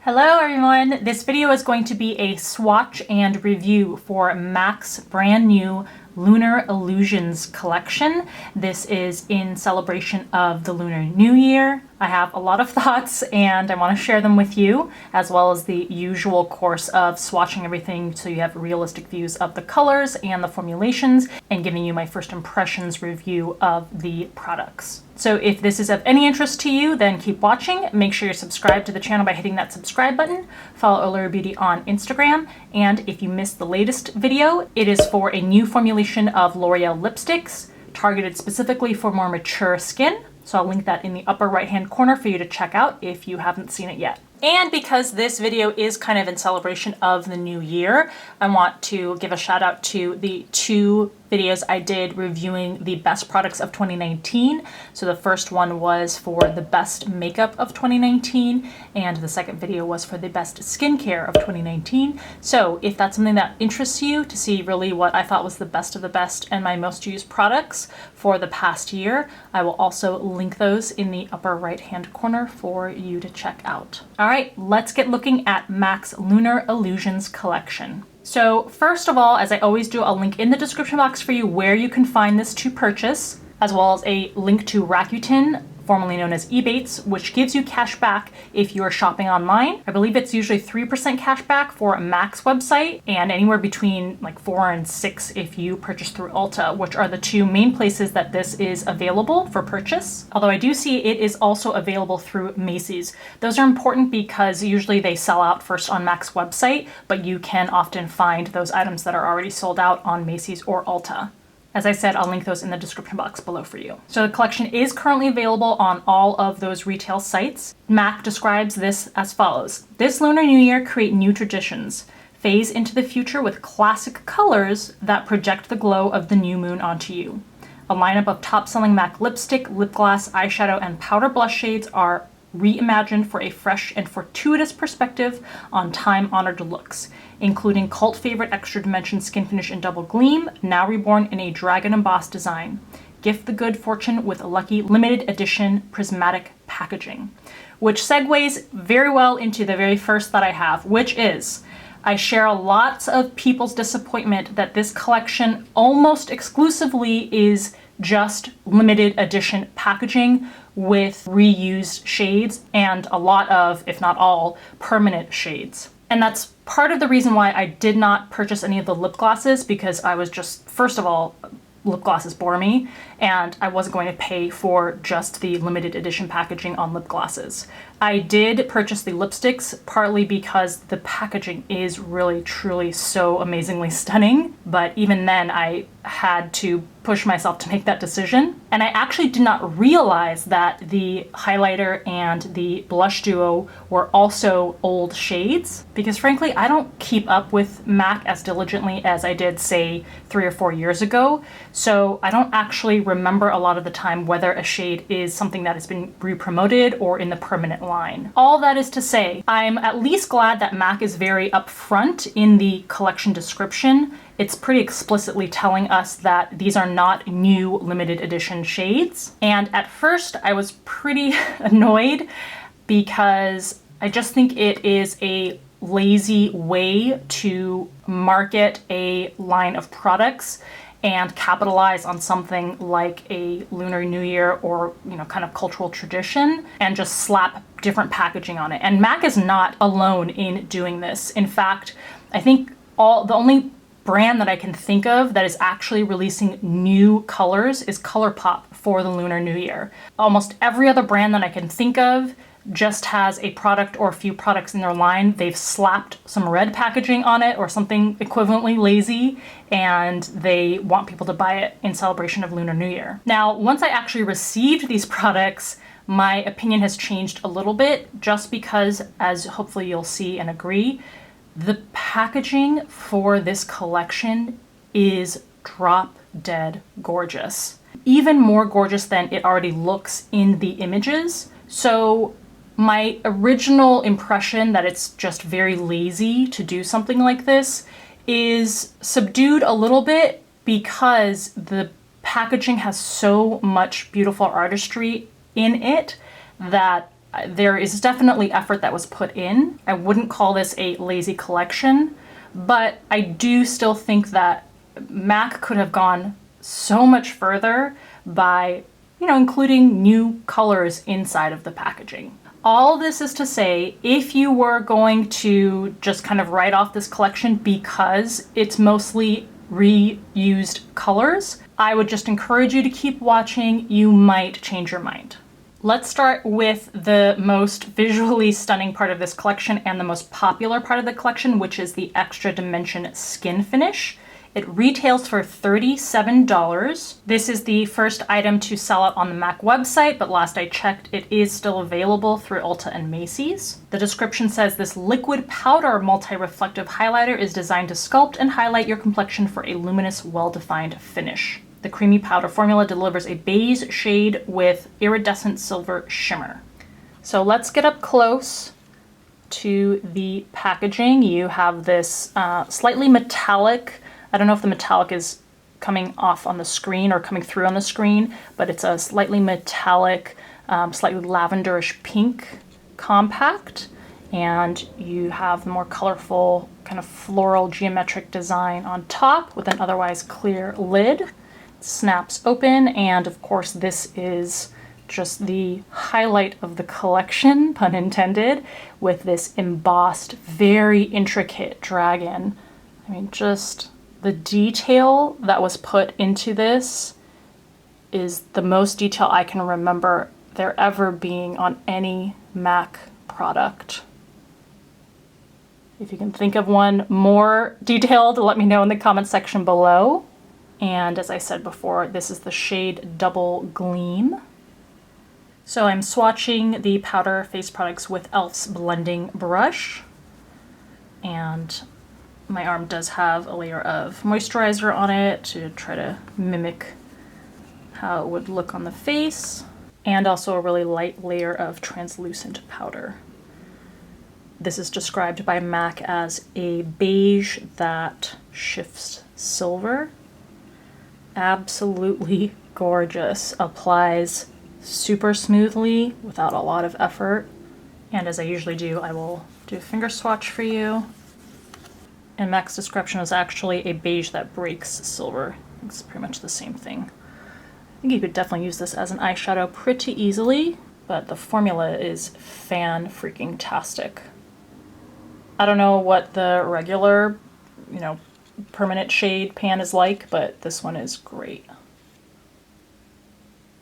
Hello everyone! This video is going to be a swatch and review for MAC's brand new Lunar Illusions Collection. This is in celebration of the Lunar New Year. I have a lot of thoughts and I want to share them with you, as well as the usual course of swatching everything so you have realistic views of the colors and the formulations, and giving you my first impressions review of the products. So if this is of any interest to you, then keep watching. Make sure you're subscribed to the channel by hitting that subscribe button. Follow Allura Beauty on Instagram. And if you missed the latest video, it is for a new formulation of L'Oreal lipsticks, targeted specifically for more mature skin. So I'll link that in the upper right-hand corner for you to check out if you haven't seen it yet. And because this video is kind of in celebration of the new year, I want to give a shout out to the two videos I did reviewing the best products of 2019. So the first one was for the best makeup of 2019, and the second video was for the best skincare of 2019. So if that's something that interests you, to see really what I thought was the best of the best and my most used products for the past year, I will also link those in the upper right hand corner for you to check out. All right, let's get looking at MAC's Lunar Illusions Collection. So first of all, as I always do, I'll link in the description box for you where you can find this to purchase, as well as a link to Rakuten, formerly known as Ebates, which gives you cash back if you are shopping online. I believe it's usually 3% cash back for a MAC's website, and anywhere between like 4 and 6 if you purchase through Ulta, which are the two main places that this is available for purchase. Although I do see it is also available through Macy's. Those are important because usually they sell out first on MAC's website, but you can often find those items that are already sold out on Macy's or Ulta. As I said, I'll link those in the description box below for you. So the collection is currently available on all of those retail sites. MAC describes this as follows. This Lunar New Year, create new traditions. Phase into the future with classic colors that project the glow of the new moon onto you. A lineup of top-selling MAC lipstick, lip gloss, eyeshadow, and powder blush shades are reimagined for a fresh and fortuitous perspective on time-honored looks, including cult favorite Extra Dimension Skin Finish in Double Gleam, now reborn in a dragon embossed design. Gift the good fortune with a lucky limited edition prismatic packaging. Which segues very well into the very first that I have, which is, I share lots of people's disappointment that this collection almost exclusively is just limited edition packaging with reused shades and a lot of, if not all, permanent shades. And that's part of the reason why I did not purchase any of the lip glosses, because I was just, first of all, lip glosses bore me, and I wasn't going to pay for just the limited edition packaging on lip glosses. I did purchase the lipsticks partly because the packaging is really, truly so amazingly stunning, but even then I had to push myself to make that decision. And I actually did not realize that the highlighter and the blush duo were also old shades, because frankly, I don't keep up with MAC as diligently as I did, say, 3 or 4 years ago. So I don't actually remember a lot of the time whether a shade is something that has been re-promoted or in the permanent line. All that is to say, I'm at least glad that MAC is very upfront in the collection description. It's pretty explicitly telling us that these are not new limited edition shades. And at first I was pretty annoyed because I just think it is a lazy way to market a line of products and capitalize on something like a Lunar New Year or, kind of cultural tradition, and just slap different packaging on it. And MAC is not alone in doing this. In fact, I think the only brand that I can think of that is actually releasing new colors is ColourPop for the Lunar New Year. Almost every other brand that I can think of just has a product or a few products in their line. They've slapped some red packaging on it or something equivalently lazy, and they want people to buy it in celebration of Lunar New Year. Now, once I actually received these products, my opinion has changed a little bit, just because, as hopefully you'll see and agree, the packaging for this collection is drop dead gorgeous. Even more gorgeous than it already looks in the images. So my original impression that it's just very lazy to do something like this is subdued a little bit, because the packaging has so much beautiful artistry in it that there is definitely effort that was put in. I wouldn't call this a lazy collection, but I do still think that MAC could have gone so much further by, including new colors inside of the packaging. All this is to say, if you were going to just kind of write off this collection because it's mostly reused colors, I would just encourage you to keep watching. You might change your mind. Let's start with the most visually stunning part of this collection and the most popular part of the collection, which is the Extra Dimension Skin Finish. It retails for $37. This is the first item to sell out on the MAC website, but last I checked, it is still available through Ulta and Macy's. The description says this liquid powder multi-reflective highlighter is designed to sculpt and highlight your complexion for a luminous, well-defined finish. The creamy powder formula delivers a beige shade with iridescent silver shimmer. So let's get up close to the packaging. You have this slightly metallic, I don't know if the metallic is coming off on the screen or coming through on the screen, but it's a slightly metallic, slightly lavenderish pink compact. And you have the more colorful kind of floral geometric design on top with an otherwise clear lid. It snaps open, and of course this is just the highlight of the collection, pun intended, with this embossed, very intricate dragon. I mean, just the detail that was put into this is the most detail I can remember there ever being on any MAC product. If you can think of one more detailed, let me know in the comment section below. And as I said before, this is the shade Double Gleam. So I'm swatching the powder face products with e.l.f.'s blending brush. And my arm does have a layer of moisturizer on it to try to mimic how it would look on the face, and also a really light layer of translucent powder. This is described by MAC as a beige that shifts silver. Absolutely gorgeous. Applies super smoothly without a lot of effort. And as I usually do, I will do a finger swatch for you. And MAC's description is actually a beige that breaks silver. It's pretty much the same thing. I think you could definitely use this as an eyeshadow pretty easily, but the formula is fan-freaking-tastic. I don't know what the regular, permanent shade pan is like, but this one is great.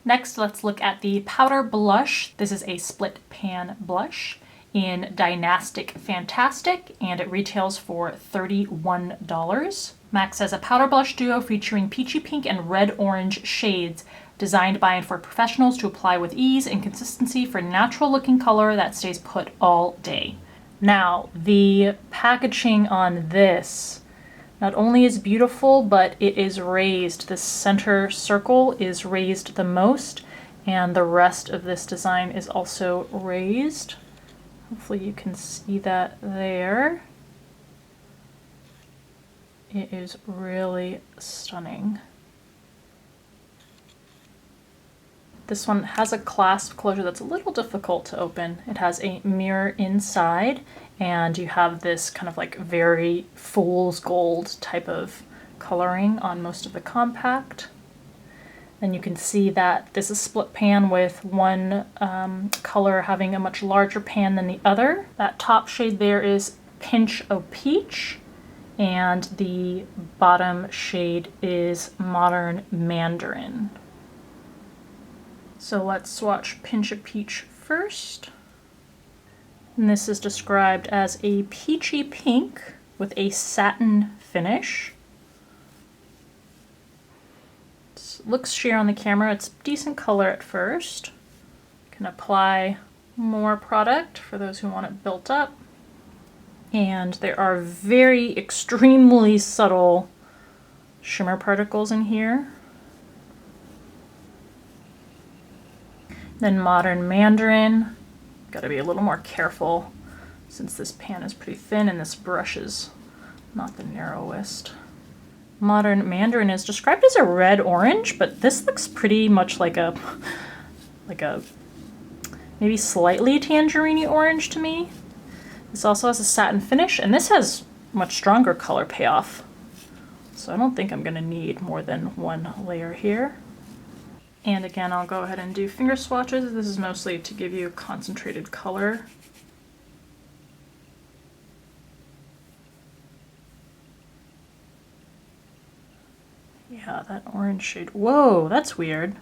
Next, let's look at the powder blush. This is a split pan blush in Dynastic Fantastic, and it retails for $31. MAC says a powder blush duo featuring peachy pink and red orange shades, designed by and for professionals to apply with ease and consistency for natural looking color that stays put all day. Now, the packaging on this not only is beautiful, but it is raised. The center circle is raised the most, and the rest of this design is also raised. Hopefully you can see that there. It is really stunning. This one has a clasp closure that's a little difficult to open. It has a mirror inside, and you have this kind of like very fool's gold type of coloring on most of the compact. Then you can see that this is split pan with one color having a much larger pan than the other. That top shade there is Pinch o' Peach, and the bottom shade is Modern Mandarin. So let's swatch Pinch o' Peach first. And this is described as a peachy pink with a satin finish. Looks sheer on the camera. It's decent color at first. You can apply more product for those who want it built up. And there are very extremely subtle shimmer particles in here. Then Modern Mandarin. Gotta be a little more careful since this pan is pretty thin and this brush is not the narrowest. Modern Mandarin is described as a red orange, but this looks pretty much like a maybe slightly tangerine orange to me. This also has a satin finish, and this has much stronger color payoff. So I don't think I'm gonna need more than one layer here. And again, I'll go ahead and do finger swatches. This is mostly to give you a concentrated color. Yeah, that orange shade. Whoa, that's weird.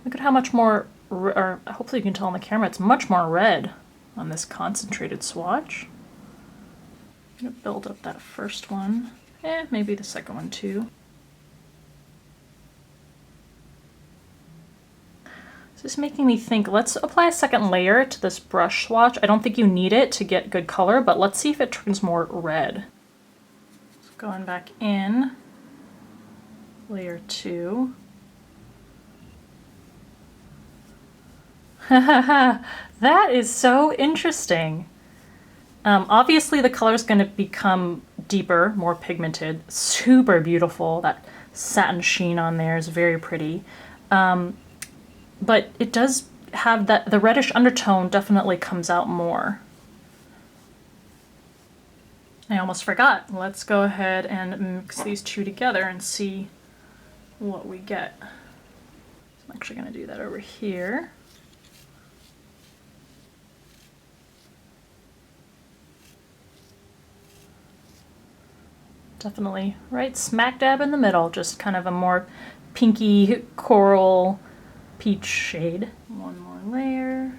Look at how much more, or hopefully you can tell on the camera, it's much more red on this concentrated swatch. I'm gonna build up that first one. Maybe the second one too. This is making me think, let's apply a second layer to this brush swatch. I don't think you need it to get good color, but let's see if it turns more red. So going back in, layer 2. That is so interesting. Obviously the color is going to become deeper, more pigmented, super beautiful. That satin sheen on there is very pretty. But it does have that, the reddish undertone definitely comes out more. I almost forgot. Let's go ahead and mix these two together and see what we get. So I'm actually going to do that over here. Definitely right smack dab in the middle, just kind of a more pinky coral peach shade. One more layer.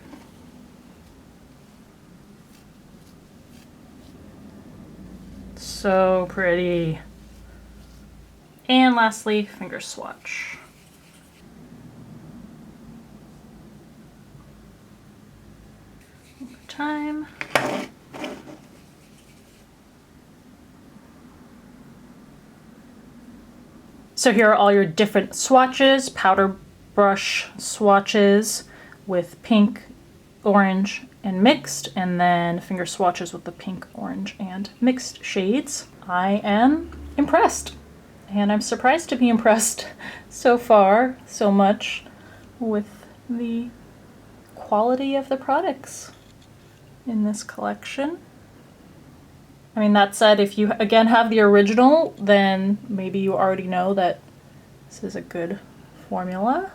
So pretty. And lastly, finger swatch. One more time. So here are all your different swatches, powder brush swatches with pink, orange, and mixed, and then finger swatches with the pink, orange, and mixed shades. I am impressed, and I'm surprised to be impressed so far so much with the quality of the products in this collection. I mean, that said, if you again have the original, then maybe you already know that this is a good formula.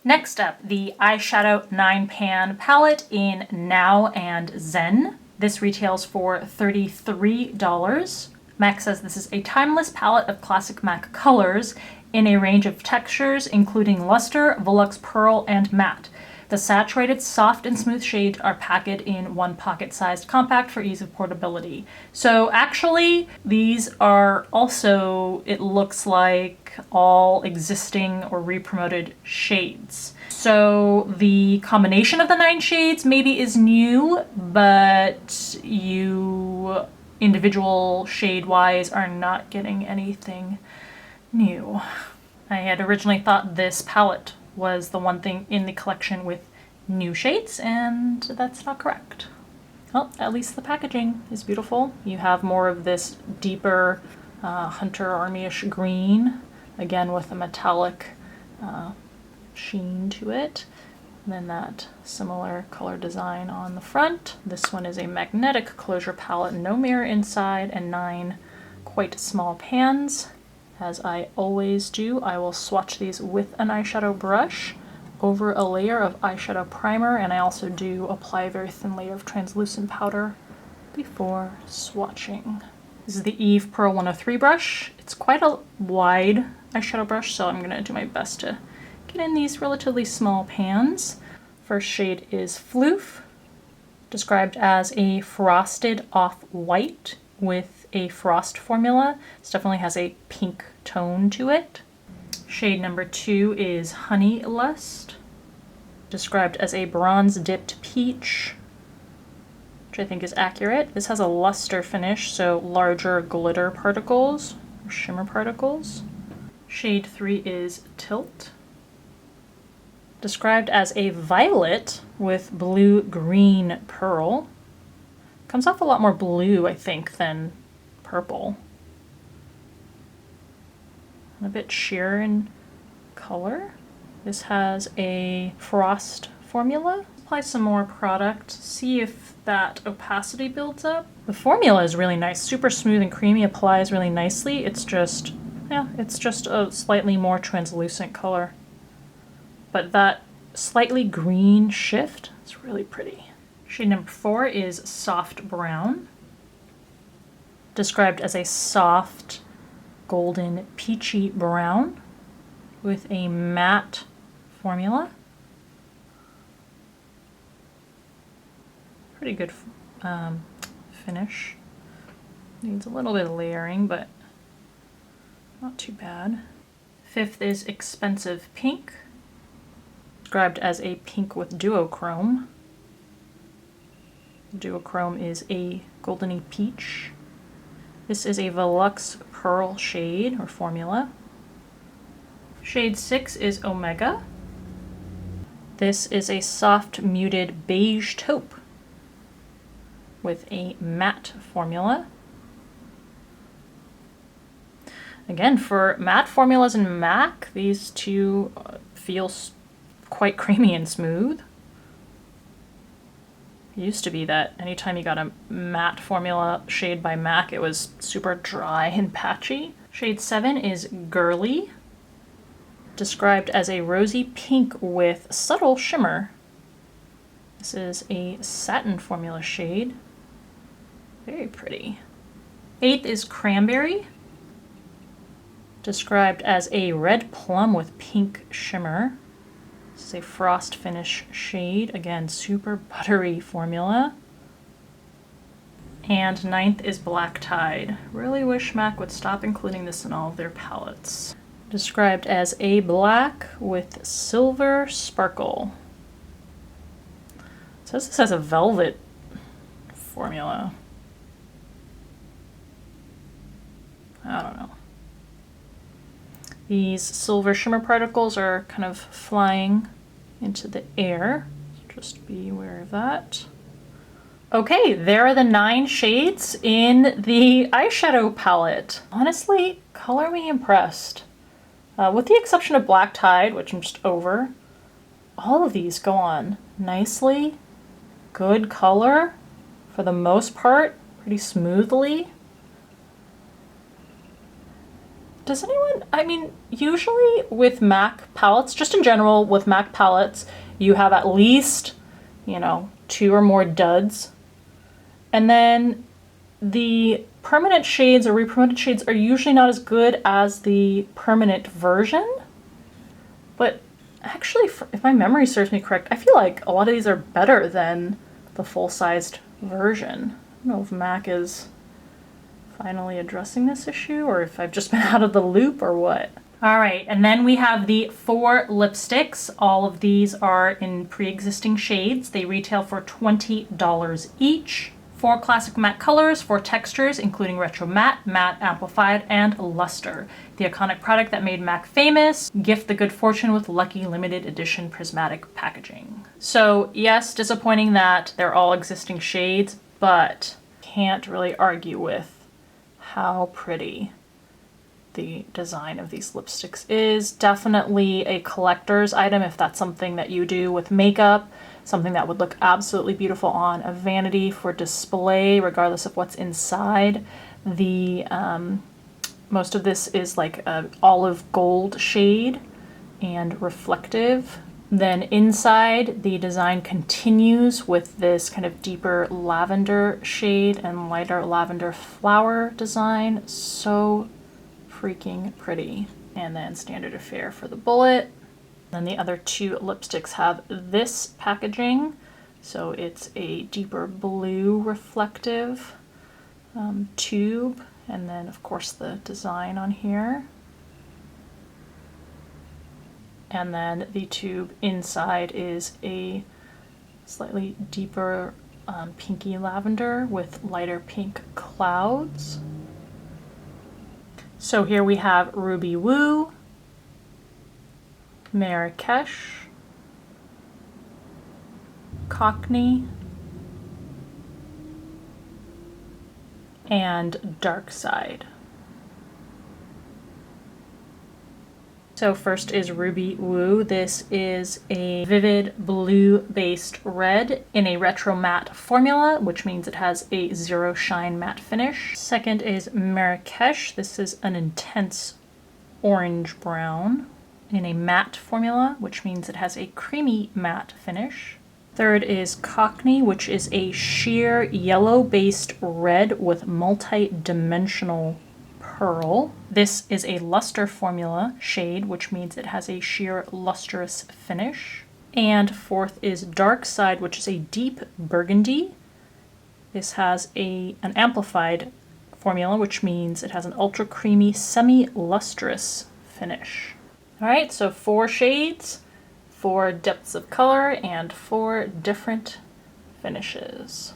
Next up, the Eyeshadow 9-pan palette in Now and Zen. This retails for $33. MAC says this is a timeless palette of classic MAC colors in a range of textures, including luster, volux, pearl, and matte. The saturated, soft, and smooth shades are packaged in one pocket-sized compact for ease of portability. So actually, these are also, it looks like, all existing or re-promoted shades. So the combination of the 9 shades maybe is new, but you individual shade-wise are not getting anything new. I had originally thought this palette was the one thing in the collection with new shades, and that's not correct. Well, at least the packaging is beautiful. You have more of this deeper Hunter Army-ish green, again with a metallic sheen to it. And then that similar color design on the front. This one is a magnetic closure palette, no mirror inside, and 9 quite small pans. As I always do, I will swatch these with an eyeshadow brush over a layer of eyeshadow primer, and I also do apply a very thin layer of translucent powder before swatching. This is the Eve Pearl 103 brush. It's quite a wide eyeshadow brush, so I'm gonna do my best to get in these relatively small pans. First shade is Floof, described as a frosted off-white with a frost formula. This definitely has a pink tone to it. Shade number 2 is Honey Lust, described as a bronze dipped peach, which I think is accurate. This has a luster finish, so larger glitter particles, or shimmer particles. Shade 3 is Tilt, described as a violet with blue-green pearl. Comes off a lot more blue, I think, than purple. And a bit sheer in color. This has a frost formula. apply some more product, see if that opacity builds up. The formula is really nice, super smooth and creamy, applies really nicely. It's just, yeah, it's just a slightly more translucent color. But that slightly green shift is really pretty. Shade number 4 is Soft Brown, described as a soft golden peachy brown with a matte formula. Pretty good finish. Needs a little bit of layering, but not too bad. 5th is Expensive Pink, described as a pink with duochrome. Duochrome is a goldeny peach. This is a Velux Pearl shade or formula. Shade 6 is Omega. This is a soft muted beige taupe with a matte formula. Again, for matte formulas in MAC, these two feel quite creamy and smooth. It used to be that anytime you got a matte formula shade by MAC, it was super dry and patchy. Shade 7 is Girly, described as a rosy pink with subtle shimmer. This is a satin formula shade. Very pretty. 8th is Cranberry, described as a red plum with pink shimmer. This is a frost finish shade. Again, super buttery formula. And 9th is Black Tide. Really wish MAC would stop including this in all of their palettes. Described as a black with silver sparkle. It says this has a velvet formula. I don't know. These silver shimmer particles are kind of flying into the air, so just be aware of that. Okay, there are the 9 shades in the eyeshadow palette. Honestly, color me impressed. With the exception of Black Tide, which I'm just over, all of these go on nicely, good color, for the most part, pretty smoothly. Does anyone, I mean, usually with MAC palettes, just in general with MAC palettes, you have at least, you know, 2 or more duds. And then the permanent shades or re-permanent shades are usually not as good as the permanent version. But actually, if my memory serves me correct, I feel like a lot of these are better than the full-sized version. I don't know if MAC is finally addressing this issue or if I've just been out of the loop or what. All right, and then we have the 4 lipsticks. All of these are in pre-existing shades. They retail for $20 each. 4 classic matte colors, 4 textures, including Retro Matte, Matte Amplified, and Luster. The iconic product that made MAC famous. Gift the good fortune with lucky limited edition prismatic packaging. So yes, disappointing that they're all existing shades, but can't really argue with how pretty the design of these lipsticks is. Definitely a collector's item if that's something that you do with makeup, something that would look absolutely beautiful on a vanity for display, regardless of what's inside. The most of this is like an olive gold shade and reflective. Then inside, the design continues with this kind of deeper lavender shade and lighter lavender flower design. So freaking pretty. And then standard affair for the bullet. Then the other 2 lipsticks have this packaging. So it's a deeper blue reflective tube. And then of course the design on here. And then the tube inside is a slightly deeper pinky lavender with lighter pink clouds. So here we have Ruby Woo, Marrakesh, Cockney, and Dark Side. So first is Ruby Woo. This is a vivid blue-based red in a retro matte formula, which means it has a zero shine matte finish. Second is Marrakesh. This is an intense orange brown in a matte formula, which means it has a creamy matte finish. Third is Cockney, which is a sheer yellow-based red with multi-dimensional pearl. This is a luster formula shade, which means it has a sheer lustrous finish. And fourth is Dark Side, which is a deep burgundy. This has an amplified formula, which means it has an ultra creamy, semi-lustrous finish. All right, so 4 shades, 4 depths of color, and 4 different finishes.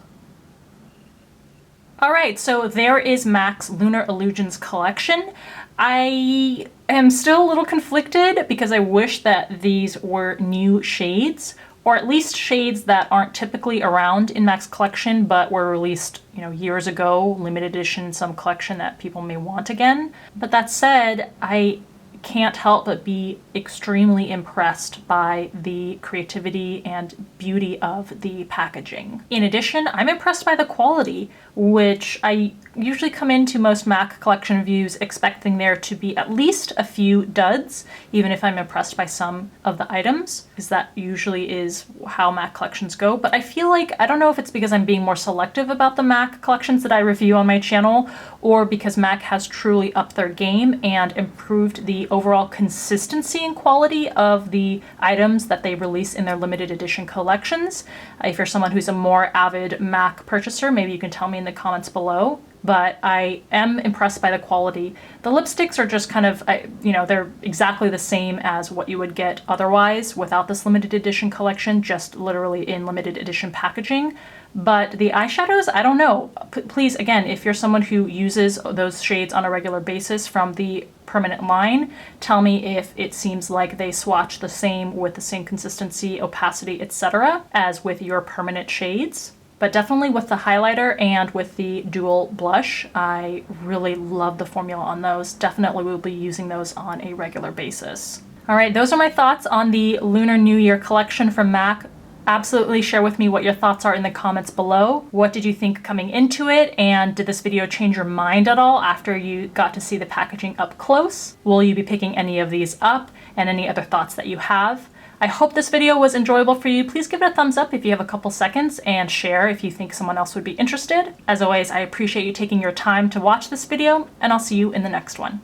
All right, so there is MAC's Lunar Illusions Collection. I am still a little conflicted because I wish that these were new shades, or at least shades that aren't typically around in MAC's collection but were released, years ago, limited edition, some collection that people may want again. But that said, I can't help but be extremely impressed by the creativity and beauty of the packaging. In addition, I'm impressed by the quality, which I usually come into most MAC collection reviews expecting there to be at least a few duds, even if I'm impressed by some of the items, because that usually is how MAC collections go. But I feel like, I don't know if it's because I'm being more selective about the MAC collections that I review on my channel, or because MAC has truly upped their game and improved the overall consistency and quality of the items that they release in their limited edition collections. If you're someone who's a more avid MAC purchaser, maybe you can tell me in the comments below. But I am impressed by the quality. The lipsticks are just kind of, they're exactly the same as what you would get otherwise without this limited edition collection, just literally in limited edition packaging. But the eyeshadows, I don't know. Please, again, if you're someone who uses those shades on a regular basis from the permanent line, tell me if it seems like they swatch the same with the same consistency, opacity, etc. as with your permanent shades. But definitely with the highlighter and with the dual blush, I really love the formula on those. Definitely will be using those on a regular basis. All right, those are my thoughts on the Lunar New Year collection from MAC. Absolutely share with me what your thoughts are in the comments below. What did you think coming into it? And did this video change your mind at all after you got to see the packaging up close? Will you be picking any of these up, and any other thoughts that you have? I hope this video was enjoyable for you. Please give it a thumbs up if you have a couple seconds, and share if you think someone else would be interested. As always, I appreciate you taking your time to watch this video, and I'll see you in the next one.